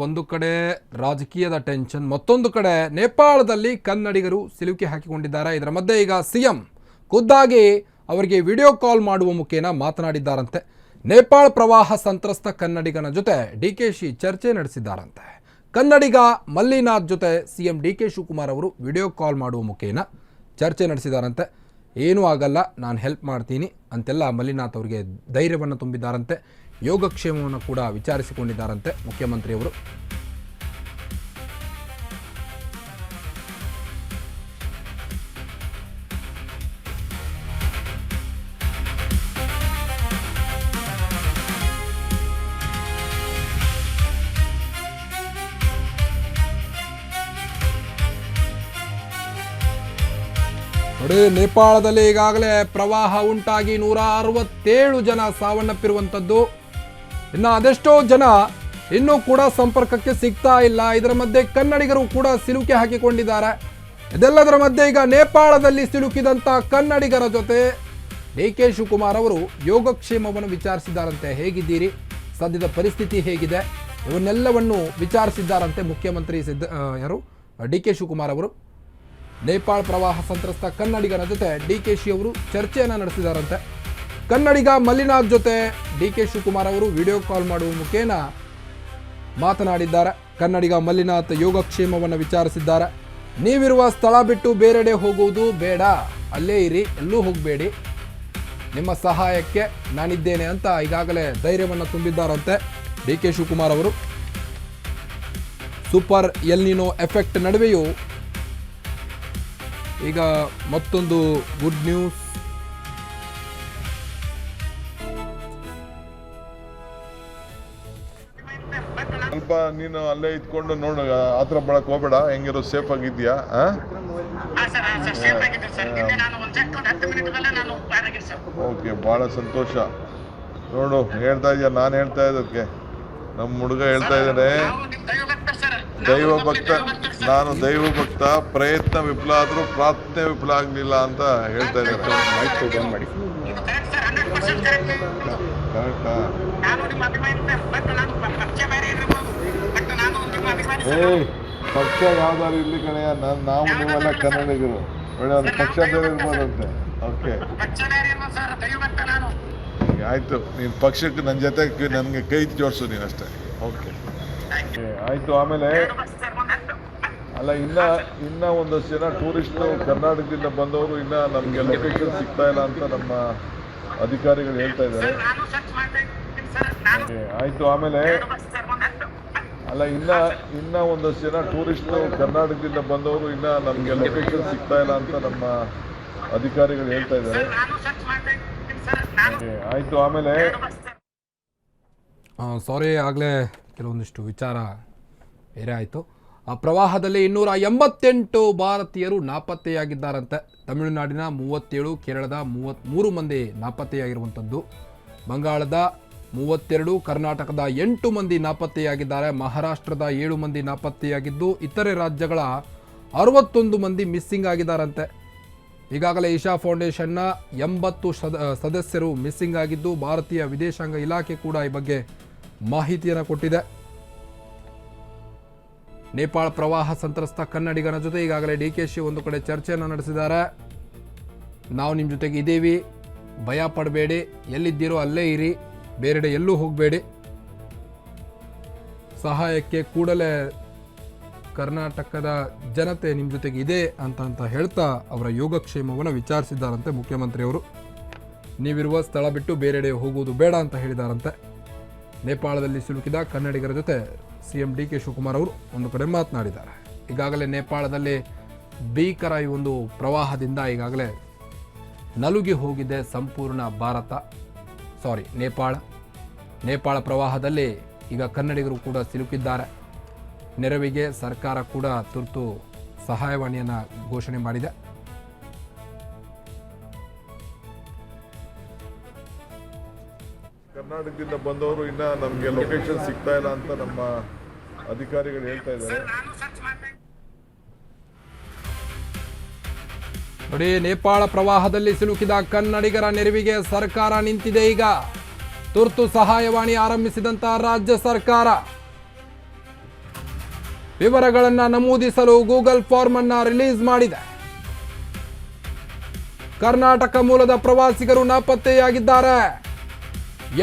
ಒಂದು ಕಡೆ ರಾಜಕೀಯದ ಟೆನ್ಷನ್, ಮತ್ತೊಂದು ಕಡೆ ನೇಪಾಳದಲ್ಲಿ ಕನ್ನಡಿಗರು ಸಿಲುಕಿ ಹಾಕಿಕೊಂಡಿದ್ದಾರೆ. ಇದರ ಮಧ್ಯೆ ಈಗ ಸಿಎಂ ಖುದ್ದಾಗಿ ಅವರಿಗೆ ವಿಡಿಯೋ ಕಾಲ್ ಮಾಡುವ ಮುಖೇನ ಮಾತನಾಡಿದ್ದಾರಂತೆ. ನೇಪಾಳ ಪ್ರವಾಹ ಸಂತ್ರಸ್ತ ಕನ್ನಡಿಗನ ಜೊತೆ ಡಿಕೆಶಿ ಚರ್ಚೆ ನಡೆಸಿದ್ದಾರಂತೆ. ಕನ್ನಡಿಗ ಮಲ್ಲಿನಾಥ್ ಜೊತೆ ಸಿಎಂ ಡಿಕೆ ಶಿವಕುಮಾರ್ ಅವರು ವಿಡಿಯೋ ಕಾಲ್ ಮಾಡುವ ಮುಖೇನ ಚರ್ಚೆ ನಡೆಸಿದ್ದಾರಂತೆ. ಏನೂ ಆಗಲ್ಲ, ನಾನು ಹೆಲ್ಪ್ ಮಾಡ್ತೀನಿ ಅಂತೆಲ್ಲ ಮಲ್ಲಿನಾಥ್ ಅವರಿಗೆ ಧೈರ್ಯವನ್ನು ತುಂಬಿದ್ದಾರಂತೆ. ಯೋಗಕ್ಷೇಮವನ್ನು ಕೂಡ ವಿಚಾರಿಸಿಕೊಂಡಿದ್ದಾರಂತೆ ಮುಖ್ಯಮಂತ್ರಿಯವರು. ನೋಡಿ, ನೇಪಾಳದಲ್ಲಿ ಈಗಾಗಲೇ ಪ್ರವಾಹ ಉಂಟಾಗಿ 167 ಜನ ಸಾವನ್ನಪ್ಪಿರುವಂಥದ್ದು. ಇನ್ನು ಅದೆಷ್ಟೋ ಜನ ಇನ್ನೂ ಕೂಡ ಸಂಪರ್ಕಕ್ಕೆ ಸಿಗ್ತಾ ಇಲ್ಲ. ಇದರ ಮಧ್ಯೆ ಕನ್ನಡಿಗರು ಕೂಡ ಸಿಲುಕಿ ಹಾಕಿಕೊಂಡಿದ್ದಾರೆ. ಇದೆಲ್ಲದರ ಮಧ್ಯೆ ಈಗ ನೇಪಾಳದಲ್ಲಿ ಸಿಲುಕಿದಂಥ ಕನ್ನಡಿಗರ ಜೊತೆ ಡಿಕೆ ಶಿವಕುಮಾರ್ ಅವರು ಯೋಗಕ್ಷೇಮವನ್ನು ವಿಚಾರಿಸಿದ್ದಾರಂತೆ. ಹೇಗಿದ್ದೀರಿ, ಸದ್ಯದ ಪರಿಸ್ಥಿತಿ ಹೇಗಿದೆ, ಇವನ್ನೆಲ್ಲವನ್ನು ವಿಚಾರಿಸಿದ್ದಾರಂತೆ ಮುಖ್ಯಮಂತ್ರಿ ಡಿಕೆ ಶಿವಕುಮಾರ್ ಅವರು. ನೇಪಾಳ ಪ್ರವಾಹ ಸಂತ್ರಸ್ತ ಕನ್ನಡಿಗರ ಜೊತೆ ಡಿಕೆಶಿ ಅವರು ಚರ್ಚೆಯನ್ನು ನಡೆಸಿದ್ದಾರಂತೆ. ಕನ್ನಡಿಗ ಮಲ್ಲಿನಾಥ್ ಜೊತೆ ಡಿಕೆ ಶಿವಕುಮಾರ್ ಅವರು ವಿಡಿಯೋ ಕಾಲ್ ಮಾಡುವ ಮುಖೇನ ಮಾತನಾಡಿದ್ದಾರೆ. ಕನ್ನಡಿಗ ಮಲ್ಲಿನಾಥ್ ಯೋಗಕ್ಷೇಮವನ್ನು ವಿಚಾರಿಸಿದ್ದಾರೆ. ನೀವಿರುವ ಸ್ಥಳ ಬಿಟ್ಟು ಬೇರೆಡೆ ಹೋಗುವುದು ಬೇಡ, ಅಲ್ಲೇ ಇರಿ, ಎಲ್ಲೂ ಹೋಗಬೇಡಿ, ನಿಮ್ಮ ಸಹಾಯಕ್ಕೆ ನಾನಿದ್ದೇನೆ ಅಂತ ಈಗಾಗಲೇ ಧೈರ್ಯವನ್ನು ತುಂಬಿದ್ದಾರಂತೆ ಡಿಕೆ ಶಿವಕುಮಾರ್ ಅವರು. ಸೂಪರ್ ಎಲ್ ನಿನೋ ಎಫೆಕ್ಟ್ ನಡುವೆಯೂ ಈಗ ಮತ್ತೊಂದು ಗುಡ್ ನ್ಯೂಸ್. ಸ್ವಲ್ಪ ನೀನು ಅಲ್ಲೇ ಇದ್ಕೊಂಡು ನೋಡು, ಆತರ ಬಳಕ್ ಹೋಗ್ಬೇಡ, ಹೆಂಗಿರೋ ಸೇಫ್ ಆಗಿದ್ಯಾ? ಓಕೆ, ಬಹಳ ಸಂತೋಷ. ನೋಡು, ಹೇಳ್ತಾ ಇದೆಯಾ, ನಾನು ಹೇಳ್ತಾ ಇದ್ದಕ್ಕೆ ನಮ್ಮ ಹುಡುಗ ಹೇಳ್ತಾ ಇದ್ದಾನೆ, ದೈವ ಭಕ್ತ, ನಾನು ದೈವ ಭಕ್ತ, ಪ್ರಯತ್ನ ವಿಫಲ ಆದ್ರೂ ಪ್ರಾರ್ಥನೆ ವಿಫಲ ಆಗ್ಲಿಲ್ಲ ಅಂತ ಹೇಳ್ತಾ ಇದ್ದಾರೆ. ಪಕ್ಷ ಯಾವ್ದಾದ್ರು ಇಲ್ಲಿ ಕಣೆಯ, ನಾವು ನೀವೆಲ್ಲ ಕನ್ನಡಿಗರು, ಒಳ್ಳೆ ಒಂದು ಪಕ್ಷ ಬೇರೆ ಇರ್ಬೋದಂತೆ. ಓಕೆ, ಆಯ್ತು, ನೀನ್ ಪಕ್ಷಕ್ಕೆ ನನ್ನ ಜೊತೆ ನನಗೆ ಕೈ ಜೋಡಿಸು ನೀನಷ್ಟೇ. ಓಕೆ, ಆಯ್ತು. ಆಮೇಲೆ ಅಲ್ಲ, ಇನ್ನ ಒಂದಷ್ಟು ಜನ ಟೂರಿಸ್ಟ್ ಕರ್ನಾಟಕದಿಂದ ಬಂದವರು ಇನ್ನ ನಮ್ಗೆ ಲೊಕೇಶನ್ ಸಿಗ್ತಾ ಇಲ್ಲ ಅಂತ ನಮ್ಮ ಅಧಿಕಾರಿಗಳು ಹೇಳ್ತಾ ಇದ್ದಾರೆ. ಆಯ್ತು. ಆಮೇಲೆ ಅಲ್ಲ, ಇನ್ನ ಒಂದಷ್ಟು ಜನ ಟೂರಿಸ್ಟ್ ಕರ್ನಾಟಕದಿಂದ ಬಂದವರು ಇನ್ನ ನಮ್ಗೆ ಲೊಕೇಶನ್ ಸಿಗ್ತಾ ಇಲ್ಲ ಅಂತ ನಮ್ಮ ಅಧಿಕಾರಿಗಳು ಹೇಳ್ತಾ ಇದ್ದಾರೆ. ಆಯ್ತು. ಆಮೇಲೆ ಸಾರಿ, ಆಗಲೇ ಕೆಲವೊಂದಿಷ್ಟು ವಿಚಾರ ಬೇರೆ ಆಯಿತು. ಆ ಪ್ರವಾಹದಲ್ಲಿ 288 ಭಾರತೀಯರು ನಾಪತ್ತೆಯಾಗಿದ್ದಾರಂತೆ. ತಮಿಳುನಾಡಿನ 37, ಕೇರಳದ 33 ಮಂದಿ ನಾಪತ್ತೆಯಾಗಿರುವಂಥದ್ದು, ಬಂಗಾಳದ 32, ಕರ್ನಾಟಕದ 8 ಮಂದಿ ನಾಪತ್ತೆಯಾಗಿದ್ದಾರೆ, ಮಹಾರಾಷ್ಟ್ರದ 7 ಮಂದಿ ನಾಪತ್ತೆಯಾಗಿದ್ದು, ಇತರೆ ರಾಜ್ಯಗಳ 61 ಮಂದಿ ಮಿಸ್ಸಿಂಗ್ ಆಗಿದ್ದಾರಂತೆ. ಈಗಾಗಲೇ ಇಶಾ ಫೌಂಡೇಶನ್ನ 80 ಸದಸ್ಯರು ಮಿಸ್ಸಿಂಗ್ ಆಗಿದ್ದು, ಭಾರತೀಯ ವಿದೇಶಾಂಗ ಇಲಾಖೆ ಕೂಡ ಈ ಬಗ್ಗೆ ಮಾಹಿತಿಯನ್ನು ಕೊಟ್ಟಿದೆ. ನೇಪಾಳ ಪ್ರವಾಹ ಸಂತ್ರಸ್ತ ಕನ್ನಡಿಗರ ಜೊತೆ ಈಗಾಗಲೇ ಡಿಕೆಶಿ ಒಂದು ಕಡೆ ಚರ್ಚೆಯನ್ನು ನಡೆಸಿದ್ದಾರೆ. ನಾವು ನಿಮ್ಮ ಜೊತೆಗೆ ಇದ್ದೀವಿ, ಭಯ ಪಡಬೇಡಿ, ಎಲ್ಲಿದ್ದೀರೋ ಅಲ್ಲೇ ಇರಿ, ಬೇರೆಡೆ ಎಲ್ಲೂ ಹೋಗಬೇಡಿ, ಸಹಾಯಕ್ಕೆ ಕೂಡಲೇ ಕರ್ನಾಟಕದ ಜನತೆ ನಿಮ್ಮ ಜೊತೆಗೆ ಇದೆ ಅಂತ ಹೇಳ್ತಾ ಅವರ ಯೋಗಕ್ಷೇಮವನ್ನು ವಿಚಾರಿಸಿದ್ದಾರಂತೆ ಮುಖ್ಯಮಂತ್ರಿಯವರು. ನೀವಿರುವ ಸ್ಥಳ ಬಿಟ್ಟು ಬೇರೆಡೆ ಹೋಗುವುದು ಬೇಡ ಅಂತ ಹೇಳಿದಾರಂತೆ. ನೇಪಾಳದಲ್ಲಿ ಸಿಲುಕಿದ ಕನ್ನಡಿಗರ ಜೊತೆ ಸಿಎಂ ಡಿಕೆ ಶಿವಕುಮಾರ್ ಅವರು ಒಂದು ಕಡೆ ಮಾತನಾಡಿದ್ದಾರೆ. ಈಗಾಗಲೇ ನೇಪಾಳದಲ್ಲಿ ಭೀಕರ ಈ ಒಂದು ಪ್ರವಾಹದಿಂದ ಈಗಾಗಲೇ ನಲುಗಿ ಹೋಗಿದೆ ಸಂಪೂರ್ಣ ನೇಪಾಳ ಪ್ರವಾಹದಲ್ಲಿ ಈಗ ಕನ್ನಡಿಗರು ಕೂಡ ಸಿಲುಕಿದ್ದಾರೆ. ನೆರವಿಗೆ ಸರ್ಕಾರ ಕೂಡ ತುರ್ತು ಸಹಾಯವಾಣಿಯನ್ನು ಘೋಷಣೆ ಮಾಡಿದೆ. ಕರ್ನಾಟಕದಿಂದ ಬಂದವರು ಇನ್ನ ನಮ್ಗೆ ಲೊಕೇಶನ್ ಸಿಗ್ತಾ ಇಲ್ಲ ಅಂತ ನಮ್ಮ ಅಧಿಕಾರಿಗಳು ಹೇಳ್ತಾ ಇದ್ದಾರೆ. ನೋಡಿ, ನೇಪಾಳ ಪ್ರವಾಹದಲ್ಲಿ ಸಿಲುಕಿದ ಕನ್ನಡಿಗರ ನೆರವಿಗೆ ಸರ್ಕಾರ ನಿಂತಿದೆ. ಈಗ ತುರ್ತು ಸಹಾಯವಾಣಿ ಆರಂಭಿಸಿದಂತ ರಾಜ್ಯ ಸರ್ಕಾರ ವಿವರಗಳನ್ನು ನಮೂದಿಸಲು ಗೂಗಲ್ ಫಾರ್ಮ್ ಅನ್ನು ರಿಲೀಸ್ ಮಾಡಿದೆ. ಕರ್ನಾಟಕ ಮೂಲದ ಪ್ರವಾಸಿಗರು ನಾಪತ್ತೆಯಾಗಿದ್ದಾರೆ.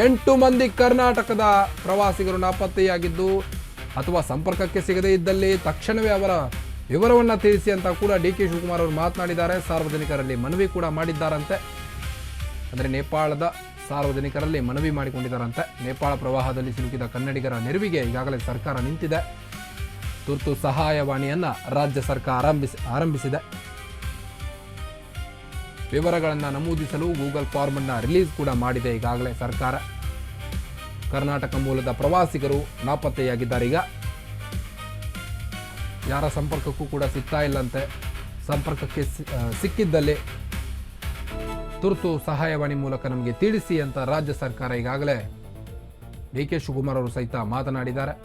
8 ಮಂದಿ ಕರ್ನಾಟಕದ ಪ್ರವಾಸಿಗರು ನಾಪತ್ತೆಯಾಗಿದ್ದು ಅಥವಾ ಸಂಪರ್ಕಕ್ಕೆ ಸಿಗದೇ ಇದ್ದಲ್ಲಿ ತಕ್ಷಣವೇ ಅವರ ವಿವರವನ್ನು ತಿಳಿಸಿ ಅಂತ ಕೂಡ DK ಶಿವಕುಮಾರ್ ಅವರು ಮಾತನಾಡಿದ್ದಾರೆ. ಸಾರ್ವಜನಿಕರಲ್ಲಿ ಮನವಿ ಕೂಡ ಮಾಡಿದ್ದಾರಂತೆ. ಅಂದರೆ ನೇಪಾಳದ ಸಾರ್ವಜನಿಕರಲ್ಲಿ ಮನವಿ ಮಾಡಿಕೊಂಡಿದ್ದಾರಂತೆ. ನೇಪಾಳ ಪ್ರವಾಹದಲ್ಲಿ ಸಿಲುಕಿದ ಕನ್ನಡಿಗರ ನೆರವಿಗೆ ಈಗಾಗಲೇ ಸರ್ಕಾರ ನಿಂತಿದೆ. ತುರ್ತು ಸಹಾಯವಾಣಿಯನ್ನು ರಾಜ್ಯ ಸರ್ಕಾರ ಆರಂಭಿಸಿದೆ. ವಿವರಗಳನ್ನು ನಮೂದಿಸಲು ಗೂಗಲ್ ಫಾರ್ಮ್ ಅನ್ನು ರಿಲೀಸ್ ಕೂಡ ಮಾಡಿದೆ ಈಗಾಗಲೇ ಸರ್ಕಾರ. ಕರ್ನಾಟಕ ಮೂಲದ ಪ್ರವಾಸಿಗರು ನಾಪತ್ತೆಯಾಗಿದ್ದಾರೆ. ಈಗ ಯಾರ ಸಂಪರ್ಕಕ್ಕೂ ಕೂಡ ಸಿಗ್ತಾ ಇಲ್ಲಂತೆ. ಸಂಪರ್ಕಕ್ಕೆ ಸಿಕ್ಕಿದ್ದಲ್ಲಿ ತುರ್ತು ಸಹಾಯವಾಣಿ ಮೂಲಕ ನಮಗೆ ತಿಳಿಸಿ ಅಂತ ರಾಜ್ಯ ಸರ್ಕಾರ ಈಗಾಗಲೇ DK ಶಿವಕುಮಾರ್ ಅವರು ಸಹಿತ ಮಾತನಾಡಿದ್ದಾರೆ.